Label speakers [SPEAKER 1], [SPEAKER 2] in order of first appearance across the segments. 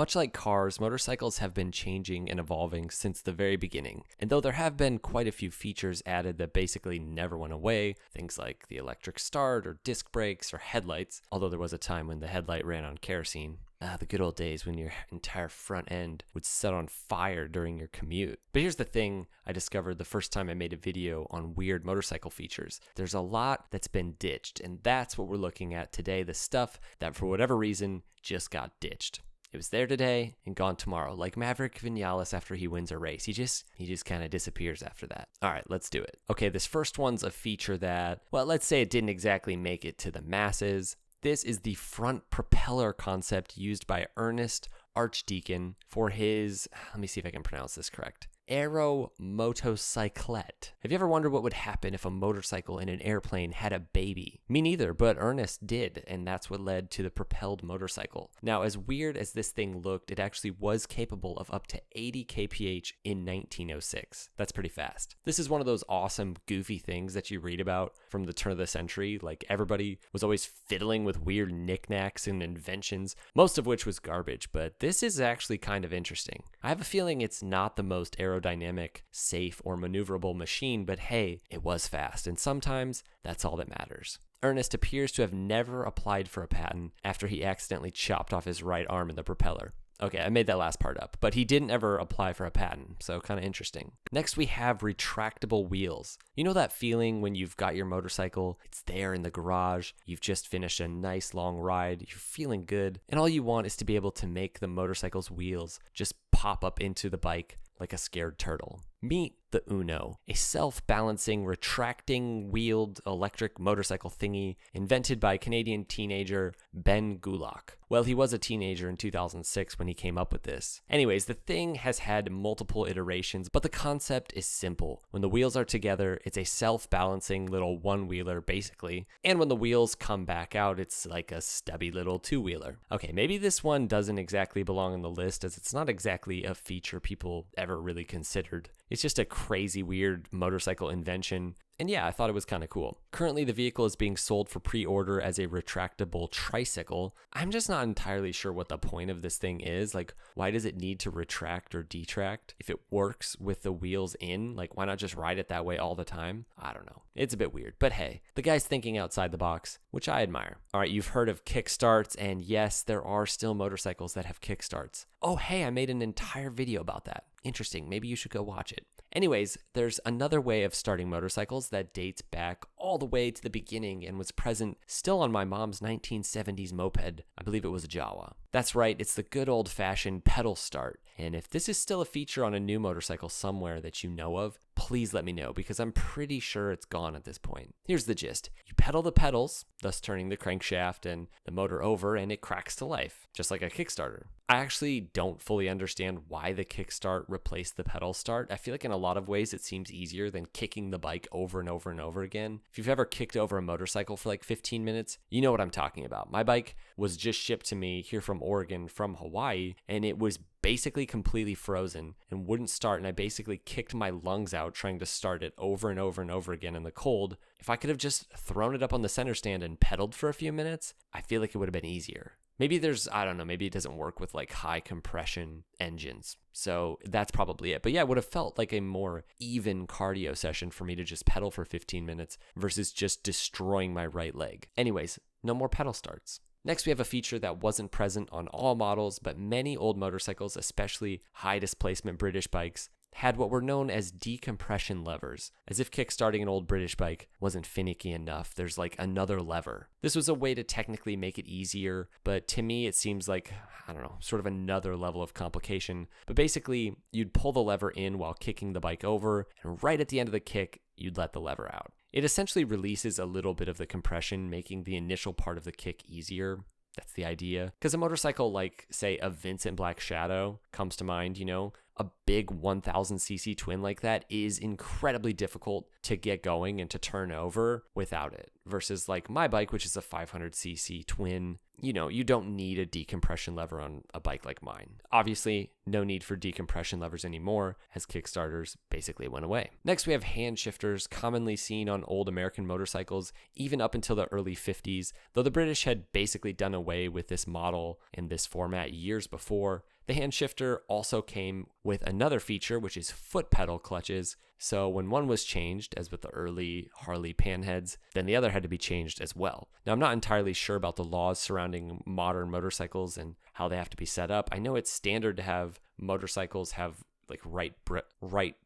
[SPEAKER 1] Much like cars, motorcycles have been changing and evolving since the very beginning. And though there have been quite a few features added that basically never went away, things like the electric start or disc brakes or headlights, although there was a time when the headlight ran on kerosene. The good old days when your entire front end would set on fire during your commute. But here's the thing I discovered the first time I made a video on weird motorcycle features. There's a lot that's been ditched, and that's what we're looking at today, the stuff that for whatever reason just got ditched. It was there today and gone tomorrow, like Maverick Vinales after he wins a race. He just kind of disappears after that. All right, let's do it. Okay, this first one's a feature that, well, let's say it didn't exactly make it to the masses. This is the front propeller concept used by Ernest Archdeacon for his, let me see if I can pronounce this correct, Aero Motocyclette. Have you ever wondered what would happen if a motorcycle in an airplane had a baby? Me neither, but Ernest did, and that's what led to the propelled motorcycle. Now, as weird as this thing looked, it actually was capable of up to 80 kph in 1906. That's pretty fast. This is one of those awesome, goofy things that you read about from the turn of the century. Like, everybody was always fiddling with weird knickknacks and inventions, most of which was garbage, but this is actually kind of interesting. I have a feeling it's not the most aerodynamic, safe, or maneuverable machine, but hey, it was fast, and sometimes that's all that matters. Ernest appears to have never applied for a patent after he accidentally chopped off his right arm in the propeller. Okay, I made that last part up, but he didn't ever apply for a patent, so kind of interesting. Next, we have retractable wheels. You know that feeling when you've got your motorcycle, it's there in the garage, you've just finished a nice long ride, you're feeling good, and all you want is to be able to make the motorcycle's wheels just pop up into the bike like a scared turtle. Meet the Uno, a self-balancing, retracting, wheeled electric motorcycle thingy invented by Canadian teenager Ben Gulak. Well, he was a teenager in 2006 when he came up with this. Anyways, the thing has had multiple iterations, but the concept is simple. When the wheels are together, it's a self-balancing little one-wheeler, basically. And when the wheels come back out, it's like a stubby little two-wheeler. Okay, maybe this one doesn't exactly belong on the list, as it's not exactly a feature people ever really considered. It's just a crazy, weird motorcycle invention. And yeah, I thought it was kind of cool. Currently, the vehicle is being sold for pre-order as a retractable tricycle. I'm just not entirely sure what the point of this thing is. Like, why does it need to retract or detract? If it works with the wheels in, like, why not just ride it that way all the time? I don't know. It's a bit weird. But hey, the guy's thinking outside the box, which I admire. All right, you've heard of kickstarts, and yes, there are still motorcycles that have kickstarts. Oh, hey, I made an entire video about that. Interesting. Maybe you should go watch it. Anyways, there's another way of starting motorcycles that dates back all the way to the beginning and was present still on my mom's 1970s moped. I believe it was a Jawa. That's right, it's the good old-fashioned pedal start. And if this is still a feature on a new motorcycle somewhere that you know of, please let me know, because I'm pretty sure it's gone at this point. Here's the gist. You pedal the pedals, thus turning the crankshaft and the motor over, and it cracks to life, just like a Kickstarter. I actually don't fully understand why the kickstart replaced the pedal start. I feel like in a lot of ways it seems easier than kicking the bike over and over and over again. If you've ever kicked over a motorcycle for like 15 minutes, you know what I'm talking about. My bike was just shipped to me here from Oregon from Hawaii, and it was basically completely frozen and wouldn't start, and I basically kicked my lungs out trying to start it over and over and over again in the cold. If I could have just thrown it up on the center stand and pedaled for a few minutes, I feel like it would have been easier. Maybe maybe it doesn't work with like high compression engines. So that's probably it. But yeah, it would have felt like a more even cardio session for me to just pedal for 15 minutes versus just destroying my right leg. Anyways, no more pedal starts. Next, we have a feature that wasn't present on all models, but many old motorcycles, especially high displacement British bikes, had what were known as decompression levers. As if kickstarting an old British bike wasn't finicky enough, there's like another lever. This was a way to technically make it easier, but to me it seems like, I don't know, sort of another level of complication. But basically, you'd pull the lever in while kicking the bike over, and right at the end of the kick, you'd let the lever out. It essentially releases a little bit of the compression, making the initial part of the kick easier. That's the idea. Because a motorcycle like, say, a Vincent Black Shadow comes to mind, you know, a big 1000cc twin like that is incredibly difficult to get going and to turn over without it. versus like my bike, which is a 500cc twin. You know, you don't need a decompression lever on a bike like mine. Obviously, no need for decompression levers anymore, as Kickstarters basically went away. Next, we have hand shifters, commonly seen on old American motorcycles, even up until the early 50s, though the British had basically done away with this model in this format years before. The hand shifter also came with another feature, which is foot pedal clutches. So when one was changed, as with the early Harley panheads, then the other had to be changed as well. Now, I'm not entirely sure about the laws surrounding modern motorcycles and how they have to be set up. I know it's standard to have motorcycles have like right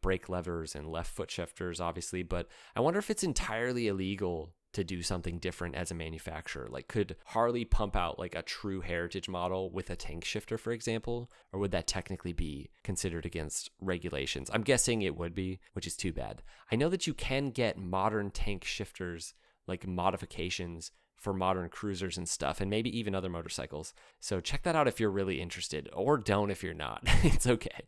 [SPEAKER 1] brake levers and left foot shifters, obviously, but I wonder if it's entirely illegal to do something different as a manufacturer. Like, could Harley pump out like a true heritage model with a tank shifter, for example? Or would that technically be considered against regulations? I'm guessing it would be, which is too bad. I know that you can get modern tank shifters, like modifications for modern cruisers and stuff, and maybe even other motorcycles. So check that out if you're really interested, or don't if you're not. It's okay.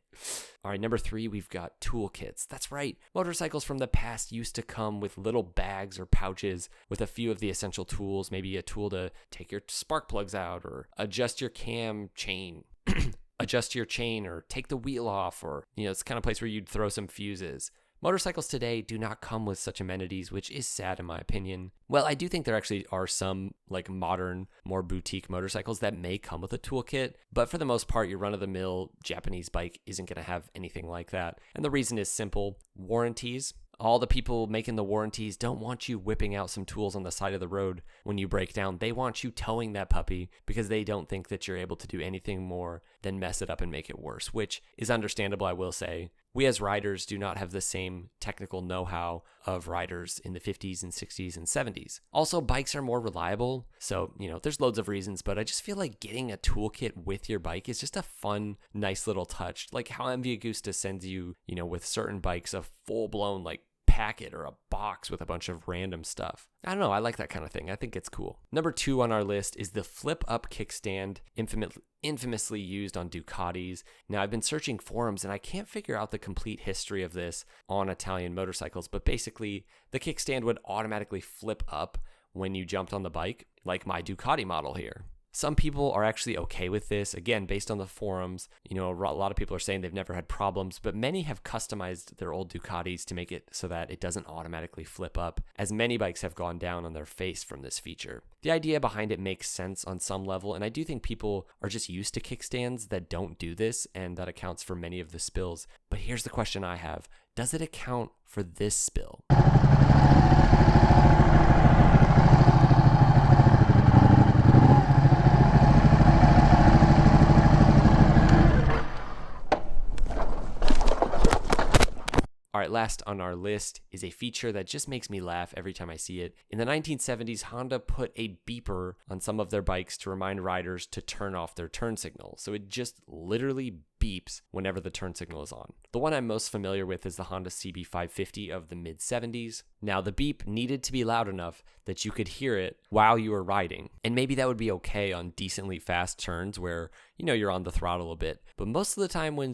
[SPEAKER 1] All right, number 3, we've got toolkits. That's right. Motorcycles from the past used to come with little bags or pouches with a few of the essential tools, maybe a tool to take your spark plugs out or adjust your cam chain. Adjust your chain or take the wheel off, or, you know, it's the kind of place where you'd throw some fuses. Motorcycles today do not come with such amenities, which is sad in my opinion. Well, I do think there actually are some like modern, more boutique motorcycles that may come with a toolkit, but for the most part, your run-of-the-mill Japanese bike isn't going to have anything like that. And the reason is simple: warranties. All the people making the warranties don't want you whipping out some tools on the side of the road when you break down. They want you towing that puppy because they don't think that you're able to do anything more than mess it up and make it worse, which is understandable, I will say. We as riders do not have the same technical know-how of riders in the 50s and 60s and 70s. Also, bikes are more reliable, so, you know, there's loads of reasons, but I just feel like getting a toolkit with your bike is just a fun, nice little touch. Like how MV Agusta sends you, you know, with certain bikes, a full-blown, like, packet or a box with a bunch of random stuff. I don't know, I like that kind of thing. I think it's cool. Number 2 on our list is the flip up kickstand, infamously used on Ducatis. Now, I've been searching forums and I can't figure out the complete history of this on Italian motorcycles, but basically the kickstand would automatically flip up when you jumped on the bike, like my Ducati model here. Some people are actually okay with this. Again, based on the forums, you know, a lot of people are saying they've never had problems, but many have customized their old Ducatis to make it so that it doesn't automatically flip up, as many bikes have gone down on their face from this feature. The idea behind it makes sense on some level, and I do think people are just used to kickstands that don't do this, and that accounts for many of the spills. But here's the question I have: does it account for this spill? All right, last on our list is a feature that just makes me laugh every time I see it. In the 1970s, Honda put a beeper on some of their bikes to remind riders to turn off their turn signal. So it just literally beeps whenever the turn signal is on. The one I'm most familiar with is the Honda CB550 of the mid-70s. Now, the beep needed to be loud enough that you could hear it while you were riding. And maybe that would be okay on decently fast turns where, you know, you're on the throttle a bit. But most of the time when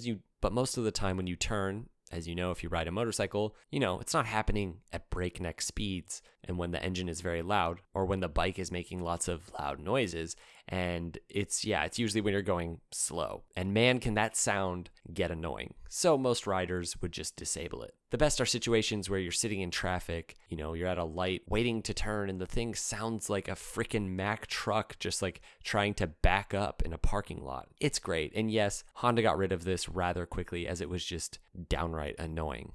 [SPEAKER 1] you turn, as you know, if you ride a motorcycle, you know, it's not happening at breakneck speeds and when the engine is very loud or when the bike is making lots of loud noises. And it's usually when you're going slow. And man, can that sound get annoying. So most riders would just disable it. The best are situations where you're sitting in traffic, you know, you're at a light waiting to turn and the thing sounds like a freaking Mack truck just like trying to back up in a parking lot. It's great. And yes, Honda got rid of this rather quickly as it was just downright annoying.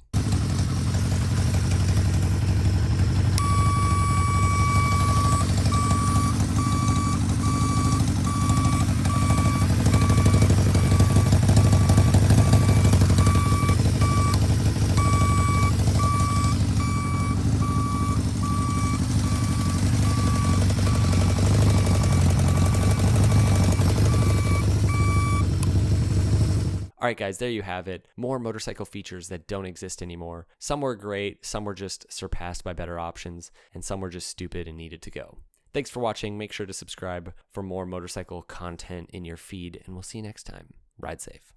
[SPEAKER 1] All right, guys, there you have it. More motorcycle features that don't exist anymore. Some were great, some were just surpassed by better options, and some were just stupid and needed to go. Thanks for watching. Make sure to subscribe for more motorcycle content in your feed, and we'll see you next time. Ride safe.